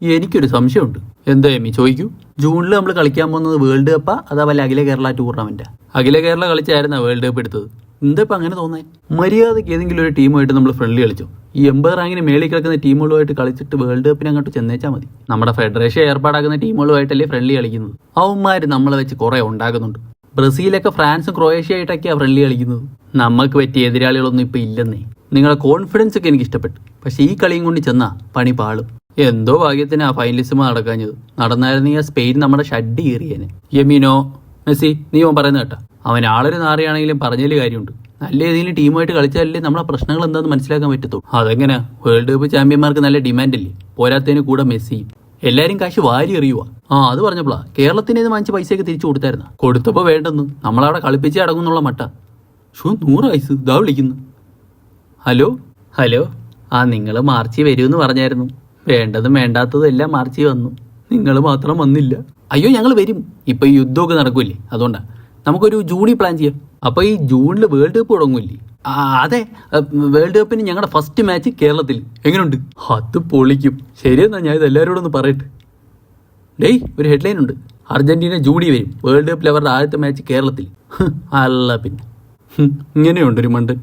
എനിക്കൊരു സംശയമുണ്ട്. എന്താ എമ്മി ചോദിക്കൂ? ജൂണിൽ നമ്മൾ കളിക്കാൻ പോകുന്നത് വേൾഡ് കപ്പാ അതാ വല്ല അഖില കേരള ടൂർണമെന്റാ? അഖില കേരള കളിച്ചായിരുന്നാ വേൾഡ് കപ്പ് എടുത്തത്. എന്താ ഇപ്പം അങ്ങനെ തോന്നാൻ? മര്യാദയ്ക്ക് ഏതെങ്കിലും ഒരു ടീമുമായിട്ട് നമ്മൾ ഫ്രണ്ട്ലി കളിച്ചോ? ഈ 80 റാങ്കിന് മേളിൽ കിടക്കുന്ന ടീമുകളുമായിട്ട് കളിച്ചിട്ട് വേൾഡ് കപ്പിന് അങ്ങോട്ട് ചെന്നേച്ചാൽ മതി. നമ്മുടെ ഫെഡറേഷൻ ഏർപ്പാടാക്കുന്ന ടീമുകളുമായിട്ടല്ലേ ഫ്രണ്ട്ലി കളിക്കുന്നത്. അവന്മാർ നമ്മളെ വെച്ച് കുറേ ഉണ്ടാക്കുന്നുണ്ട്. ബ്രസീലൊക്കെ ഫ്രാൻസും ക്രൊയേഷ്യ ആയിട്ടൊക്കെയാണ് ഫ്രണ്ട്ലി കളിക്കുന്നത്. നമുക്ക് പറ്റിയ എതിരാളികളൊന്നും ഇപ്പം ഇല്ലെന്നേ. നിങ്ങളുടെ കോൺഫിഡൻസ് ഒക്കെ എനിക്ക് ഇഷ്ടപ്പെട്ടു. പക്ഷേ ഈ കളിയും കൊണ്ട് ചെന്നാ പണി പാളും. എന്തോ ഭാഗ്യത്തിന് ആ ഫൈനലിസ്മ നടക്കാഞ്ഞത്. നടന്നായിരുന്നെങ്കിൽ സ്പെയിൻ നമ്മുടെ ഷഡ്ഡി കയറിയേനെ. യമീനോ മെസ്സി നീ അവൻ പറയുന്നത് കേട്ടാ. അവൻ ആളൊരു നാറിയാണെങ്കിലും പറഞ്ഞതിൽ കാര്യമുണ്ട്. നല്ല ഏതെങ്കിലും ടീമുമായിട്ട് കളിച്ചാലല്ലേ നമ്മളെ പ്രശ്നങ്ങൾ എന്താണെന്ന് മനസ്സിലാക്കാൻ പറ്റത്തുള്ളൂ. അതെങ്ങനെ? വേൾഡ് കപ്പ് ചാമ്പ്യന്മാർക്ക് നല്ല ഡിമാൻഡല്ലേ? പോരാത്തതിന് കൂടെ മെസ്സിയും. എല്ലാവരും കാശ് വാരി എറിയുക. അത് പറഞ്ഞപ്പോളാ കേരളത്തിന് ഇത് വാങ്ങിച്ച പൈസയൊക്കെ തിരിച്ചു കൊടുത്തായിരുന്ന? കൊടുത്തപ്പോൾ വേണ്ടെന്ന് നമ്മളവിടെ കളിപ്പിച്ചേ അടങ്ങുന്നുള്ള മട്ട. 100 വയസ്സ് ഇതാ വിളിക്കുന്നു. ഹലോ ഹലോ, നിങ്ങൾ മാർച്ചിൽ വരുമെന്ന് പറഞ്ഞായിരുന്നു. വേണ്ടതും വേണ്ടാത്തതും എല്ലാം മാർച്ചിൽ വന്നു. നിങ്ങൾ മാത്രം വന്നില്ല. അയ്യോ ഞങ്ങൾ വരും. ഇപ്പം ഈ യുദ്ധമൊക്കെ നടക്കൂല്ലേ, അതുകൊണ്ടാണ്. നമുക്കൊരു ജൂണിൽ പ്ലാൻ ചെയ്യാം. അപ്പോൾ ഈ ജൂണിൽ വേൾഡ് കപ്പ് തുടങ്ങൂല്ലേ? അതെ, വേൾഡ് കപ്പിന് ഞങ്ങളുടെ ഫസ്റ്റ് മാച്ച് കേരളത്തിൽ. എങ്ങനെയുണ്ട്? അത് പൊളിക്കും. ശരിയെന്നാ ഞാൻ ഇത് എല്ലാവരോടും ഒന്ന് പറയട്ടെ. ഡേയ് ഒരു ഹെഡ്ലൈൻ ഉണ്ട്. അർജന്റീന ജൂണിൽ വരും. വേൾഡ് കപ്പിൽ അവരുടെ ആദ്യത്തെ മാച്ച് കേരളത്തിൽ. അല്ല പിന്നെ ഇങ്ങനെയുണ്ടൊരു മണ്ടൻ.